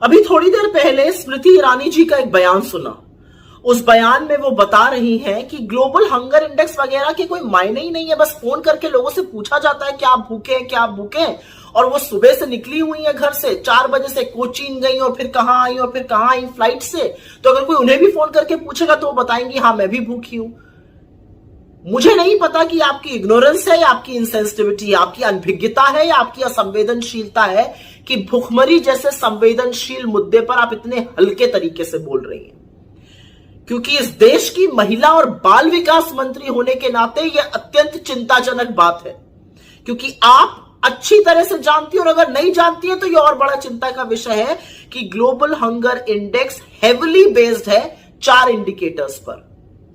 अभी थोड़ी देर पहले स्मृति ईरानी जी का एक बयान सुना। उस बयान में वो बता रही हैं कि ग्लोबल हंगर इंडेक्स वगैरह के कोई मायने ही नहीं है, बस फोन करके लोगों से पूछा जाता है क्या आप भूखे हैं, क्या आप भूखे हैं। और वो सुबह से निकली हुई है घर से, 4 बजे से कोचीन गई और फिर कहां आई और फिर कहां आई फ्लाइट से। तो अगर कोई उन्हें भी फोन करके पूछेगा तो वो बताएंगी हाँ मैं भी भूखी हूं। मुझे नहीं पता कि आपकी इग्नोरेंस है या आपकी इंसेंसिटिविटी, आपकी अनभिज्ञता है या आपकी असंवेदनशीलता है कि भुखमरी जैसे संवेदनशील मुद्दे पर आप इतने हल्के तरीके से बोल रही हैं। क्योंकि इस देश की महिला और बाल विकास मंत्री होने के नाते यह अत्यंत चिंताजनक बात है, क्योंकि आप अच्छी तरह से जानती और अगर नहीं जानती है तो यह और बड़ा चिंता का विषय है कि global hunger index heavily based है 4 इंडिकेटर्स पर: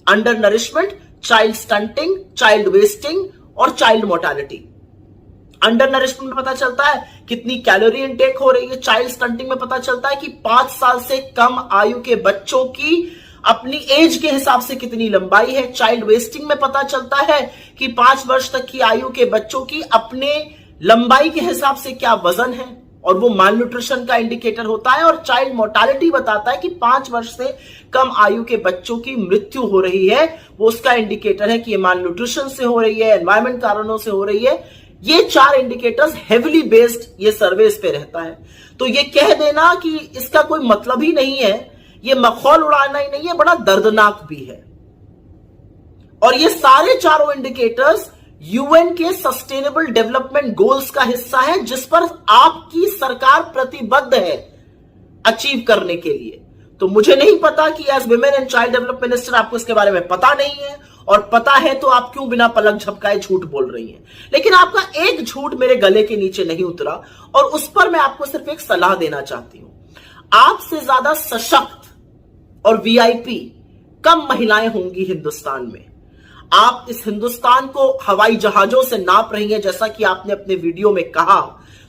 under nourishment, child stunting, child wasting और चाइल्ड मोर्टालिटी। अंडर नरिशमेंट में पता चलता है कितनी कैलोरी इनटेक हो रही है, चाइल्ड स्टंटिंग में पता चलता है कि 5 साल से कम आयु के बच्चों की अपनी एज के हिसाब से कितनी लंबाई है, चाइल्ड वेस्टिंग में पता चलता है कि 5 वर्ष तक की आयु के बच्चों की अपने लंबाई के हिसाब से क्या वजन है और वो माल न्यूट्रिशन का इंडिकेटर होता है। और चाइल्ड मोर्टालिटी बताता है कि 5 वर्ष से कम आयु के बच्चों की मृत्यु हो रही है, वो उसका इंडिकेटर है कि ये माल न्यूट्रिशन से हो रही है, एनवायरमेंट कारणों से हो रही है। ये 4 इंडिकेटर्स हेविली बेस्ड ये सर्वेस पे रहता है। तो ये कह देना कि इसका कोई मतलब ही नहीं है, ये मखौल उड़ाना ही नहीं है, बड़ा दर्दनाक भी है। और ये सारे चारों इंडिकेटर्स यूएन के सस्टेनेबल डेवलपमेंट गोल्स का हिस्सा है, जिस पर आपकी सरकार प्रतिबद्ध है अचीव करने के लिए। तो मुझे नहीं पता कि as women and child development minister आपको इसके बारे में पता नहीं है, और पता है तो आप क्यों बिना पलक झपकाए झूठ बोल रही हैं। लेकिन आपका एक झूठ मेरे गले के नीचे नहीं उतरा, और उस पर मैं आपको सिर्फ एक सलाह देना चाहती हूं। आपसे ज्यादा सशक्त और वीआईपी कम महिलाएं होंगी हिंदुस्तान में। आप इस हिंदुस्तान को हवाई जहाजों से नाप रही हैं, जैसा कि आपने अपने वीडियो में कहा।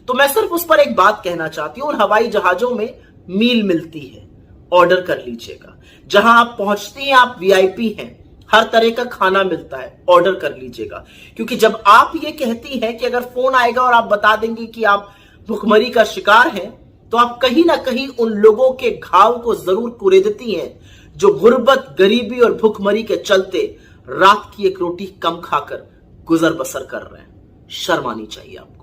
तो मैं सिर्फ उस पर एक बात कहना चाहती हूं, उन हवाई जहाजों में मील मिलती है, ऑर्डर कर लीजिएगा। जहां आप पहुंचती हैं आप वीआईपी हैं, हर तरह का खाना मिलता है, ऑर्डर कर लीजिएगा। क्योंकि जब आप ये कहती हैं कि अगर फोन आएगा और आप बता देंगे कि आप भुखमरी का शिकार हैं, तो आप कहीं ना कहीं उन लोगों के घाव को जरूर कुरेदती हैं जो गुर्बत, गरीबी और भुखमरी के चलते रात की एक रोटी कम खाकर गुजर बसर कर रहे हैं। शर्म आनी चाहिए आपको।